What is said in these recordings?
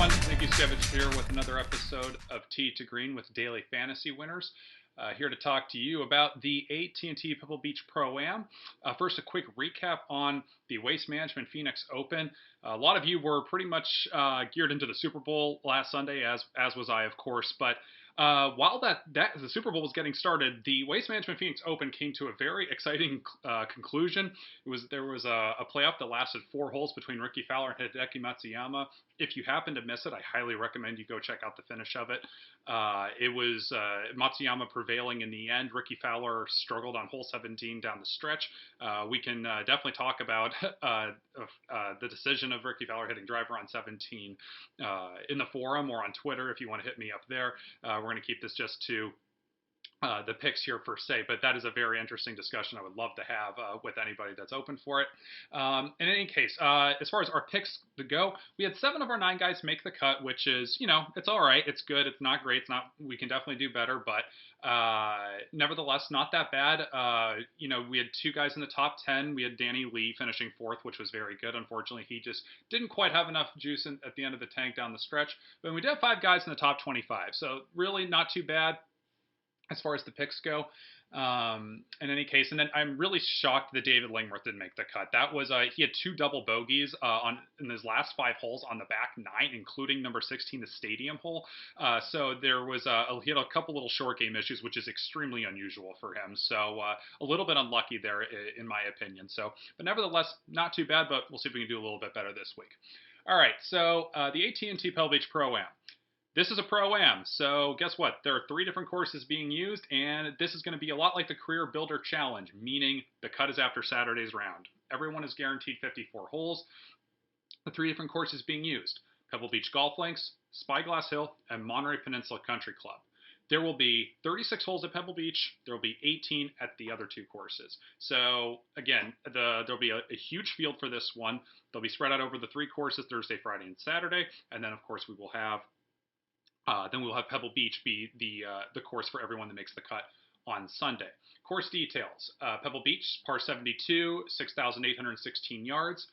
everyone. Thank you, Juskewycz, here with another episode of Tee to Green with Daily Fantasy Winners. Here to talk to you about the AT&T Pebble Beach Pro-AM. First, a quick recap on the Waste Management Phoenix Open. A lot of you were pretty much geared into the Super Bowl last Sunday, as was I, of course. But while the Super Bowl was getting started, the Waste Management Phoenix Open came to a very exciting conclusion. There was a playoff that lasted 4 holes between Ricky Fowler and Hideki Matsuyama. If you happen to miss it, I highly recommend you go check out the finish of it. It was Matsuyama prevailing in the end. Ricky Fowler struggled on hole 17 down the stretch. We can definitely talk about the decision of Ricky Fowler hitting driver on 17 in the forum or on Twitter if you want to hit me up there. We're going to keep this just to the picks here per se, but that is a very interesting discussion I would love to have with anybody that's open for it. In any case, as far as our picks to go, we had 7 of our 9 guys make the cut, which is, it's all right. It's good. It's not great. We can definitely do better, but nevertheless, not that bad. We had 2 guys in the top 10. We had Danny Lee finishing 4th, which was very good. Unfortunately, he just didn't quite have enough juice at the end of the tank down the stretch. But we did have 5 guys in the top 25, so really not too bad as far as the picks go. In any case, and then I'm really shocked that David Lingworth didn't make the cut. That was he had 2 double bogeys in his last 5 holes on the back 9, including number 16, the stadium hole. So there was he had a couple little short game issues, which is extremely unusual for him. So a little bit unlucky there, in my opinion. So, but nevertheless, not too bad. But we'll see if we can do a little bit better this week. All right. So the AT&T Pebble Beach Pro-Am. This is a Pro-Am, so guess what? There are 3 different courses being used, and this is going to be a lot like the Career Builder Challenge, meaning the cut is after Saturday's round. Everyone is guaranteed 54 holes. The 3 different courses being used: Pebble Beach Golf Links, Spyglass Hill, and Monterey Peninsula Country Club. There will be 36 holes at Pebble Beach. There will be 18 at the other 2 courses. So, again, there'll be a huge field for this one. They'll be spread out over the 3 courses, Thursday, Friday, and Saturday. And then, of course, we will have Pebble Beach be the course for everyone that makes the cut on Sunday. Course details: Pebble Beach, par 72, 6,816 yards.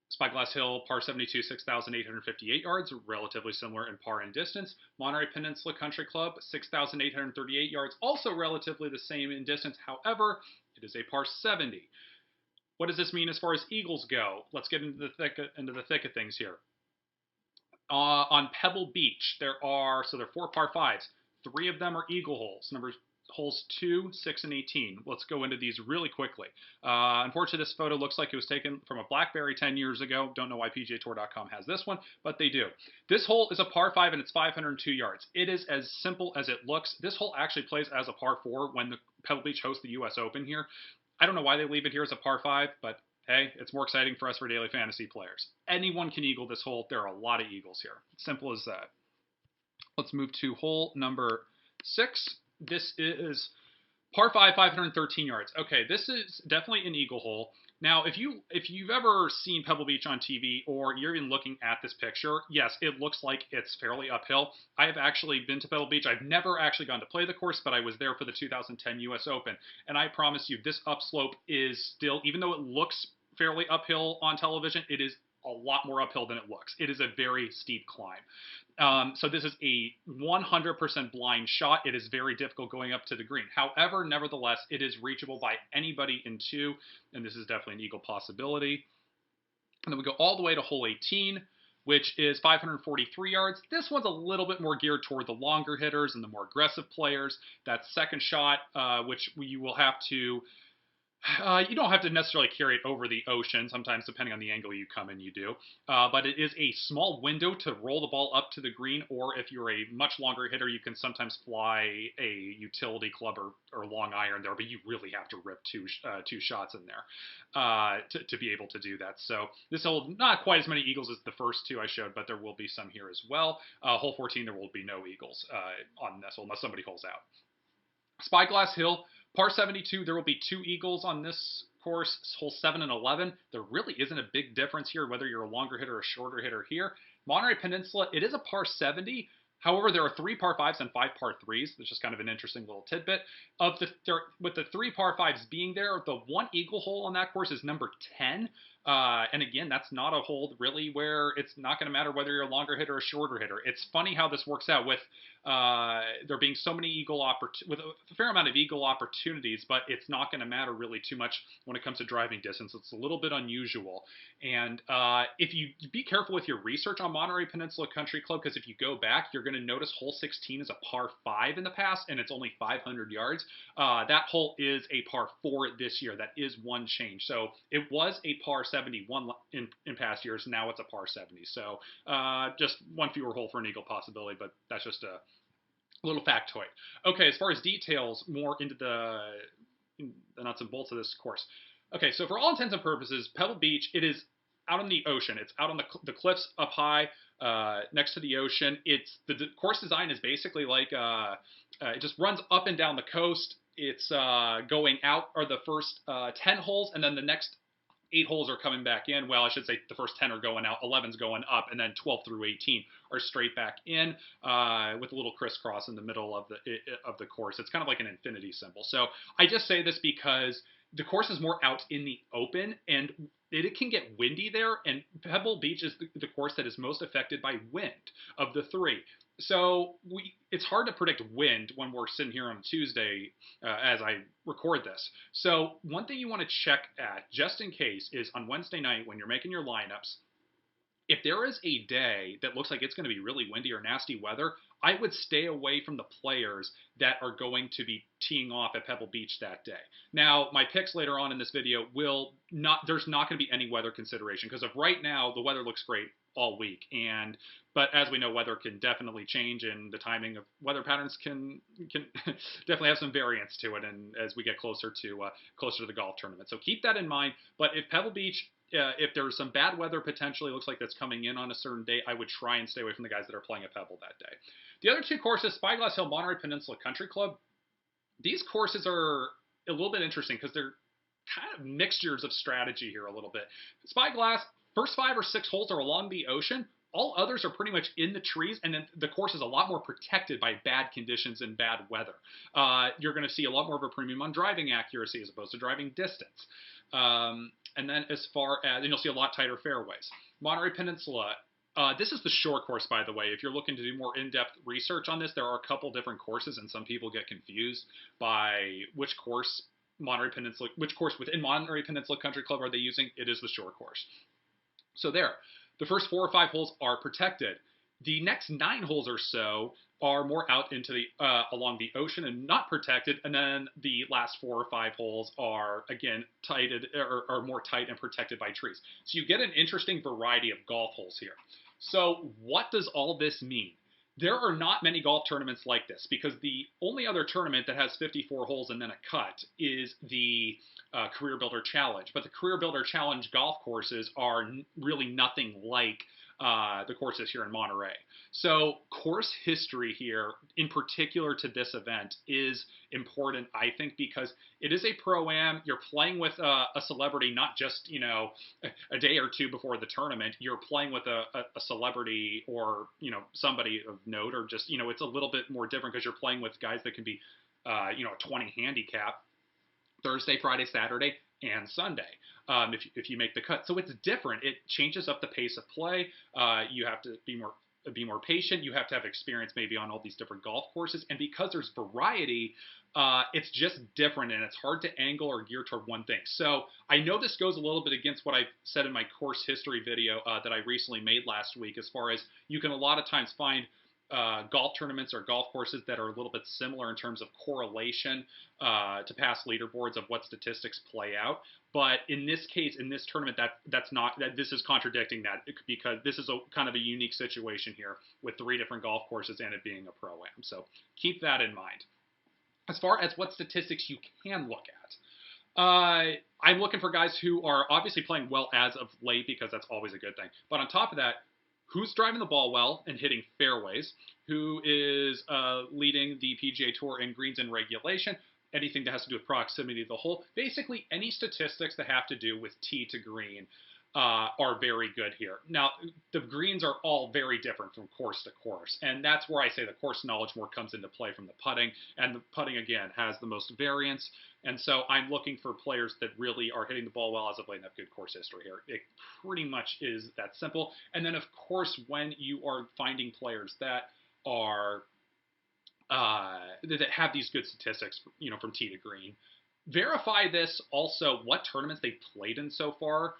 Spyglass Hill, par 72, 6,858 yards, relatively similar in par and distance. Monterey Peninsula Country Club, 6,838 yards, also relatively the same in distance. However, it is a par 70. What does this mean as far as eagles go? Let's get into the thick of things here. On Pebble Beach, there are 4 par 5s. 3 of them are eagle holes. Holes 2, 6, and 18. Let's go into these really quickly. Unfortunately, this photo looks like it was taken from a BlackBerry 10 years ago. Don't know why PGAtour.com has this one, but they do. This hole is a par 5, and it's 502 yards. It is as simple as it looks. This hole actually plays as a par 4 when the Pebble Beach hosts the U.S. Open here. I don't know why they leave it here as a par 5, but hey, it's more exciting for us for daily fantasy players. Anyone can eagle this hole. There are a lot of eagles here. Simple as that. Let's move to hole number 6. This is par 5, 513 yards. Okay, this is definitely an eagle hole. Now, if you've ever seen Pebble Beach on TV, or you're even looking at this picture, yes, it looks like it's fairly uphill. I have actually been to Pebble Beach. I've never actually gone to play the course, but I was there for the 2010 U.S. Open. And I promise you, this upslope is still, even though it looks fairly uphill on television, it is a lot more uphill than it looks. It is a very steep climb. So this is a 100% blind shot. It is very difficult going up to the green. However, nevertheless, it is reachable by anybody in 2, and this is definitely an eagle possibility. And then we go all the way to hole 18, which is 543 yards. This one's a little bit more geared toward the longer hitters and the more aggressive players. That second shot, which you will have to... you don't have to necessarily carry it over the ocean. Sometimes, depending on the angle you come in, you do. But it is a small window to roll the ball up to the green, or if you're a much longer hitter, you can sometimes fly a utility club or long iron there, but you really have to rip two shots in there to be able to do that. So this hole, not quite as many eagles as the first 2 I showed, but there will be some here as well. Hole 14, there will be no eagles on this hole unless somebody holes out. Spyglass Hill, par 72, there will be 2 eagles on this course. Hole 7 and 11, there really isn't a big difference here, whether you're a longer hitter or a shorter hitter here. Monterey Peninsula, it is a par 70. However, there are 3 par 5s and 5 par 3s. That's just kind of an interesting little tidbit. With the 3 par 5s being there, the 1 eagle hole on that course is number 10. And again, that's not a hole really where it's not going to matter whether you're a longer hitter or a shorter hitter. It's funny how this works out with there being so many with a fair amount of eagle opportunities, but it's not going to matter really too much when it comes to driving distance. It's a little bit unusual. And if you be careful with your research on Monterey Peninsula Country Club, because if you go back, you're going to notice hole 16 is a par 5 in the past, and it's only 500 yards. That hole is a par 4 this year. That is one change. So it was a par 71 in past years. Now it's a par 70. So just one fewer hole for an eagle possibility, but that's just a little factoid. Okay, as far as details, more into the nuts and bolts of this course. Okay, so for all intents and purposes, Pebble Beach, it is out on the ocean. It's out on the cliffs up high next to the ocean. The course design is basically like it just runs up and down the coast. It's going out are the first 10 holes, and then the next 8 holes are coming back in. Well, I should say the first 10 are going out, 11's going up, and then 12 through 18 are straight back in with a little crisscross in the middle of the course. It's kind of like an infinity symbol. So I just say this because the course is more out in the open, and it can get windy there, and Pebble Beach is the course that is most affected by wind of the 3. So it's hard to predict wind when we're sitting here on Tuesday as I record this. So one thing you want to check at, just in case, is on Wednesday night when you're making your lineups, if there is a day that looks like it's going to be really windy or nasty weather, I would stay away from the players that are going to be teeing off at Pebble Beach that day. Now, my picks later on in this video there's not going to be any weather consideration, because of right now, the weather looks great all week. But as we know, weather can definitely change, and the timing of weather patterns can definitely have some variance to it, and as we get closer to the golf tournament. So keep that in mind. But if Pebble Beach, if there's some bad weather potentially looks like that's coming in on a certain day, I would try and stay away from the guys that are playing at Pebble that day. The other 2 courses, Spyglass Hill, Monterey Peninsula Country Club, these courses are a little bit interesting because they're kind of mixtures of strategy here a little bit. Spyglass, first 5 or 6 holes are along the ocean. All others are pretty much in the trees, and then the course is a lot more protected by bad conditions and bad weather. You're going to see a lot more of a premium on driving accuracy as opposed to driving distance. And then and you'll see a lot tighter fairways. Monterey Peninsula, this is the short course, by the way. If you're looking to do more in-depth research on this, there are a couple different courses, and some people get confused by which course within Monterey Peninsula Country Club are they using. It is the short course. So there. The first 4 or 5 holes are protected. The next 9 holes or so are more out into along the ocean and not protected, and then the last 4 or 5 holes are again are more tight and protected by trees. So you get an interesting variety of golf holes here. So what does all this mean? There are not many golf tournaments like this, because the only other tournament that has 54 holes and then a cut is the Career Builder Challenge. But the Career Builder Challenge golf courses are really nothing like the courses here in Monterey. So course history here, in particular to this event, is important, I think, because it is a Pro-Am. You're playing with a celebrity, not just, a day or 2 before the tournament. You're playing with a celebrity or, somebody of note, or just, it's a little bit more different because you're playing with guys that can be, a 20 handicap Thursday, Friday, Saturday, and Sunday, if you make the cut. So it's different. It changes up the pace of play. You have to be more patient. You have to have experience maybe on all these different golf courses. And because there's variety, it's just different, and it's hard to angle or gear toward one thing. So I know this goes a little bit against what I said in my course history video that I recently made last week, as far as you can a lot of times find golf tournaments or golf courses that are a little bit similar in terms of correlation to past leaderboards of what statistics play out. But in this case, in this tournament, this is contradicting that, because this is a kind of a unique situation here with 3 different golf courses and it being a Pro-Am. So keep that in mind. As far as what statistics you can look at, I'm looking for guys who are obviously playing well as of late, because that's always a good thing. But on top of that, who's driving the ball well and hitting fairways, who is leading the PGA Tour in greens and regulation, anything that has to do with proximity to the hole, basically any statistics that have to do with tee to green. are very good here. Now, the greens are all very different from course to course, and that's where I say the course knowledge more comes into play from the putting, and the putting, again, has the most variance, and so I'm looking for players that really are hitting the ball well as of late and have good course history here. It pretty much is that simple. And then, of course, when you are finding players that are that have these good statistics, from tee to green, verify this also what tournaments they've played in so far.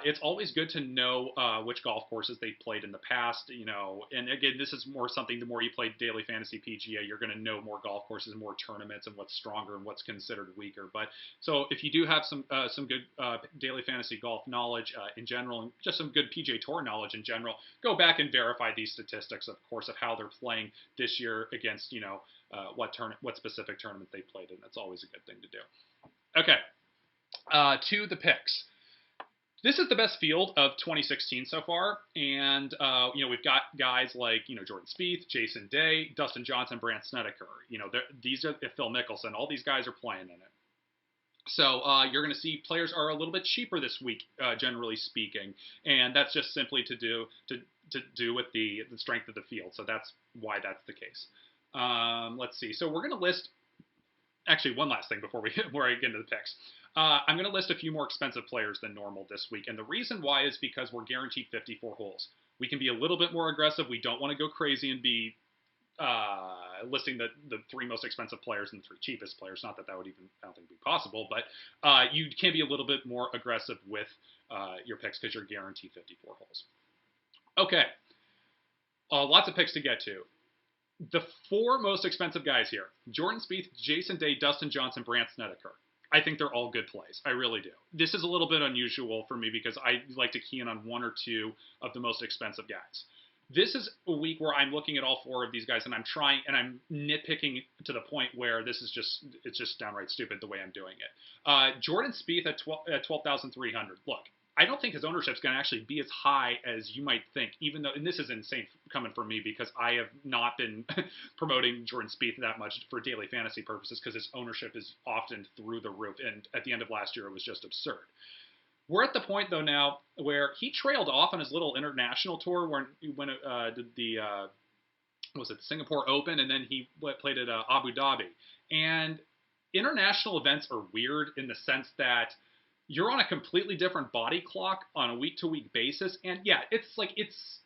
It's always good to know which golf courses they've played in the past, and again, this is more something, the more you play Daily Fantasy PGA, you're going to know more golf courses, more tournaments, and what's stronger and what's considered weaker. But so if you do have some good Daily Fantasy golf knowledge in general, and just some good PGA Tour knowledge in general, go back and verify these statistics, of course, of how they're playing this year against, what specific tournament they played in. That's always a good thing to do. Okay, to the picks. This is the best field of 2016 so far, and we've got guys like Jordan Spieth, Jason Day, Dustin Johnson, Brandt Snedeker. These are Phil Mickelson. All these guys are playing in it. So you're going to see players are a little bit cheaper this week, generally speaking, and that's just simply to do with the strength of the field. So that's why that's the case. Let's see. So we're going to list. Actually, one last thing before I get into the picks. I'm going to list a few more expensive players than normal this week. And the reason why is because we're guaranteed 54 holes. We can be a little bit more aggressive. We don't want to go crazy and be listing the three most expensive players and the three cheapest players. Not that would even, I don't think, be possible. But you can be a little bit more aggressive with your picks because you're guaranteed 54 holes. Okay. Lots of picks to get to. The four most expensive guys here: Jordan Spieth, Jason Day, Dustin Johnson, Brandt Snedeker. I think they're all good plays. I really do. This is a little bit unusual for me because I like to key in on one or two of the most expensive guys. This is a week where I'm looking at all four of these guys and I'm nitpicking to the point where it's just downright stupid the way I'm doing it. Jordan Spieth at 12,300. Look, I don't think his ownership is going to actually be as high as you might think, even though, and this is insane coming from me because I have not been promoting Jordan Spieth that much for daily fantasy purposes because his ownership is often through the roof. And at the end of last year, it was just absurd. We're at the point, though, now where he trailed off on his little international tour when he did the Singapore Open, and then he played at Abu Dhabi. And international events are weird in the sense that you're on a completely different body clock on a week-to-week basis. And yeah,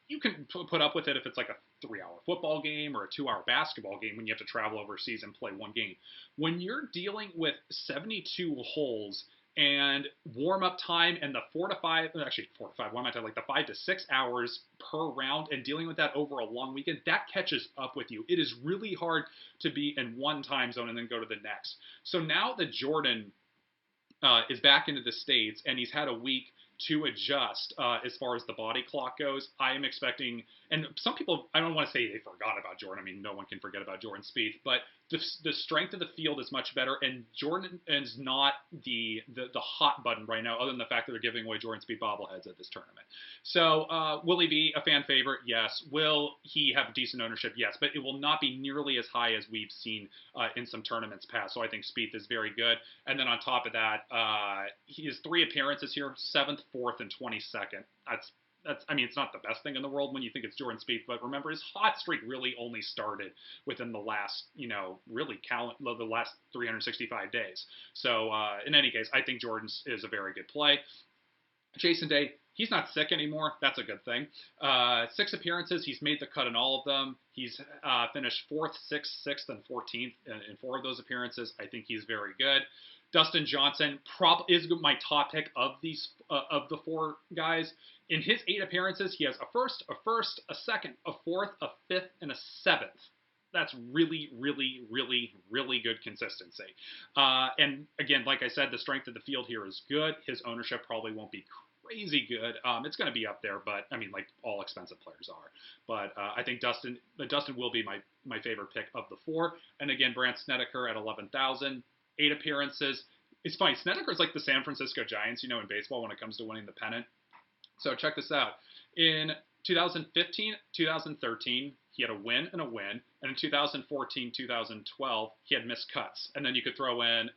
you can put up with it if it's like a 3-hour football game or a 2-hour basketball game when you have to travel overseas and play one game. When you're dealing with 72 holes and warm-up time and the 4 to 5, like the 5 to 6 hours per round and dealing with that over a long weekend, that catches up with you. It is really hard to be in one time zone and then go to the next. So now that Jordan is back into the States, and he's had a week to adjust as far as the body clock goes. I am expecting, and some people, I don't want to say they forgot about Jordan. I mean, no one can forget about Jordan Spieth, but the strength of the field is much better, and Jordan is not the hot button right now, other than the fact that they're giving away Jordan Spieth bobbleheads at this tournament. So will he be a fan favorite? Yes. Will he have decent ownership? Yes, but it will not be nearly as high as we've seen in some tournaments past. So I think Spieth is very good. And then on top of that, he has 3 appearances here: 7th, 4th, and 22nd. It's not the best thing in the world when you think it's Jordan Spieth, but remember, his hot streak really only started within the last, the last 365 days. So in any case, I think Jordan is a very good play. Jason Day, he's not sick anymore. That's a good thing. 6 appearances. He's made the cut in all of them. He's finished 4th, 6th, 6th, and 14th in 4 of those appearances. I think he's very good. Dustin Johnson is my top pick of the 4 guys. In his 8 appearances, he has a 1st, a 2nd, a 4th, a 5th, and a 7th. That's really, really, really, really good consistency. And again, like I said, the strength of the field here is good. His ownership probably won't be crazy good. It's going to be up there, but like all expensive players are. But I think Dustin will be my favorite pick of the 4. And again, Brandt Snedeker at 11,000. 8 appearances. It's funny. Snedeker's like the San Francisco Giants, in baseball when it comes to winning the pennant. So check this out. In 2015, 2013, he had a win and a win. And in 2014, 2012, he had missed cuts. And then you could throw in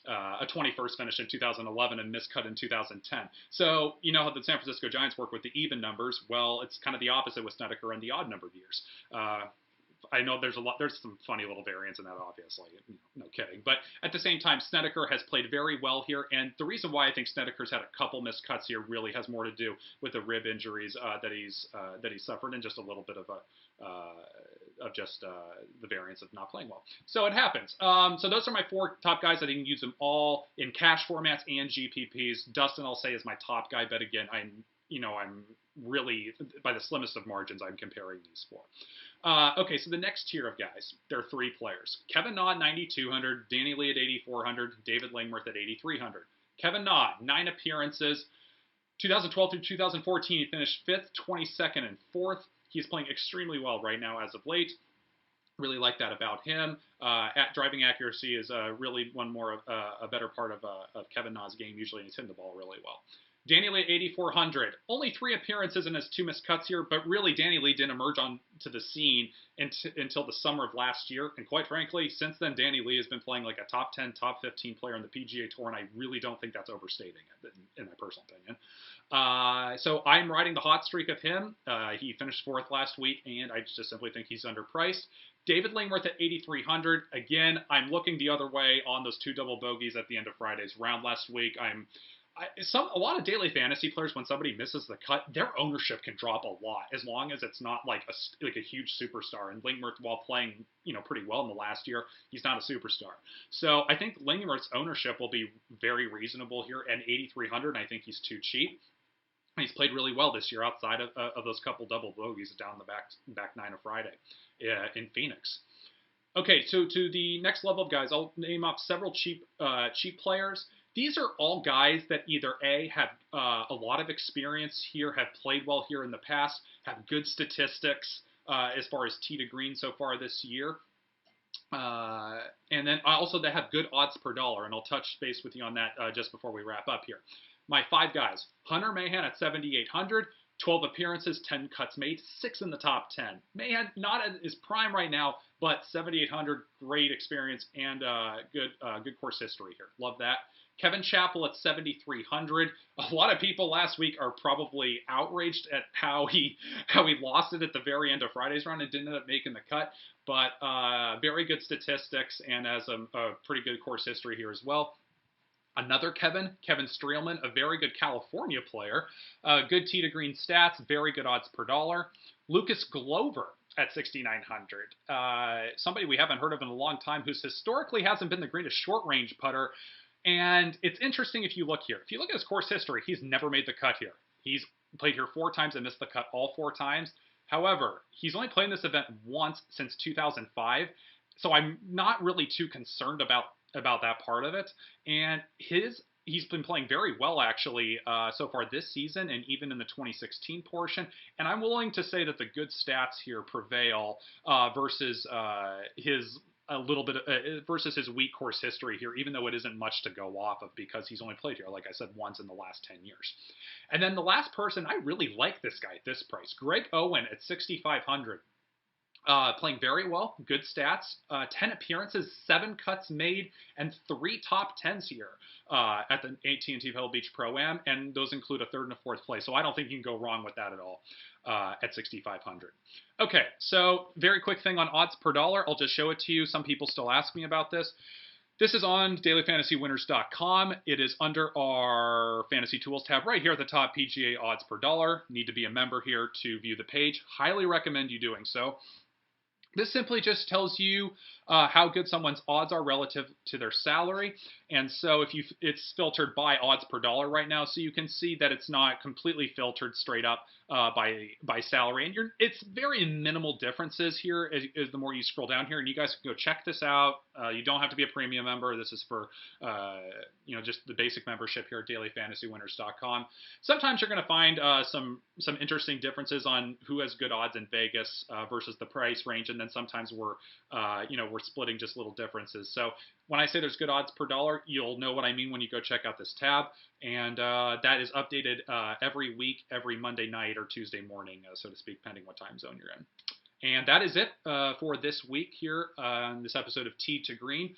a 21st finish in 2011 and miscut in 2010. So you know how the San Francisco Giants work with the even numbers. Well, it's kind of the opposite with Snedeker and the odd numbered years. I know there's some funny little variance in that, obviously, no kidding. But at the same time, Snedeker has played very well here, and the reason why I think Snedeker's had a couple missed cuts here really has more to do with the rib injuries that he's suffered, and just a little bit of the variance of not playing well. So it happens. So those are my four top guys. I can use them all in cash formats and GPPs. Dustin, I'll say, is my top guy, but again, I'm really, by the slimmest of margins, I'm comparing these four. Okay, so the next tier of guys, there are three players. Kevin Na at 9,200, Danny Lee at 8,400, David Lingworth at 8,300. Kevin Na, 9 appearances. 2012 through 2014, he finished 5th, 22nd, and 4th. He's playing extremely well right now as of late. Really like that about him. Driving accuracy is really one more a better part of Kevin Na's game. Usually he's hitting the ball really well. Danny Lee, 8,400. Only 3 appearances and has 2 missed cuts here, but really Danny Lee didn't emerge onto the scene until the summer of last year. And quite frankly, since then, Danny Lee has been playing like a top 10, top 15 player on the PGA Tour, and I really don't think that's overstating it, in my personal opinion. So I'm riding the hot streak of him. He finished 4th last week, and I just simply think he's underpriced. David Lingworth at 8,300. Again, I'm looking the other way on those 2 double bogeys at the end of Friday's round last week. A lot of daily fantasy players, when somebody misses the cut, their ownership can drop a lot, as long as it's not like a huge superstar. And Lingworth, while playing pretty well in the last year, he's not a superstar. So I think Lingworth's ownership will be very reasonable here. And 8,300, I think he's too cheap. He's played really well this year outside of those couple double bogeys down the back 9 of Friday in Phoenix. Okay, so to the next level of guys, I'll name off several cheap players. These are all guys that either A, have a lot of experience here, have played well here in the past, have good statistics as far as tee to green so far this year. And then also they have good odds per dollar, and I'll touch base with you on that just before we wrap up here. My 5 guys: Hunter Mahan at 7,800, 12 appearances, 10 cuts made, 6 in the top 10. Mahan, not at his prime right now, but 7,800, great experience and good course history here. Love that. Kevin Chappell at 7,300. A lot of people last week are probably outraged at how he lost it at the very end of Friday's round and didn't end up making the cut. But very good statistics and has a pretty good course history here as well. Another Kevin Streelman, a very good California player. Good tee to green stats, very good odds per dollar. Lucas Glover at 6,900. Somebody we haven't heard of in a long time, who's historically hasn't been the greatest short range putter. And it's interesting if you look here. If you look at his course history, he's never made the cut here. He's played here 4 times and missed the cut all 4 times. However, he's only played in this event once since 2005, so I'm not really too concerned about that part of it. And he's been playing very well, actually, so far this season and even in the 2016 portion. And I'm willing to say that the good stats here prevail versus versus his weak course history here, even though it isn't much to go off of because he's only played here, like I said, once in the last 10 years. And then the last person, I really like this guy at this price. Greg Owen at 6,500. Playing very well, good stats, 10 appearances, 7 cuts made, and 3 top 10s here at the AT&T Pebble Beach Pro-AM, and those include a 3rd and a 4th place, so I don't think you can go wrong with that at all at 6,500. Okay, so very quick thing on odds per dollar. I'll just show it to you. Some people still ask me about this. This is on DailyFantasyWinners.com. It is under our Fantasy Tools tab right here at the top, PGA odds per dollar. Need to be a member here to view the page. Highly recommend you doing so. This simply just tells you how good someone's odds are relative to their salary. And so it's filtered by odds per dollar right now. So you can see that it's not completely filtered straight up by salary. And it's very minimal differences here as the more you scroll down here. And you guys can go check this out. You don't have to be a premium member. This is for just the basic membership here at DailyFantasyWinners.com. Sometimes you're going to find some interesting differences on who has good odds in Vegas versus the price range. And then sometimes we're splitting just little differences. So when I say there's good odds per dollar, you'll know what I mean when you go check out this tab. And that is updated every week, every Monday night or Tuesday morning, so to speak, depending what time zone you're in. And that is it for this week here on this episode of Tee to Green.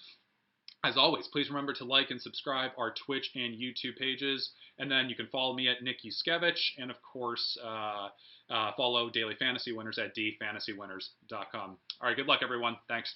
As always, please remember to like and subscribe our Twitch and YouTube pages. And then you can follow me at Nick Juskewycz. And of course, follow Daily Fantasy Winners at dfantasywinners.com. All right, good luck, everyone. Thanks.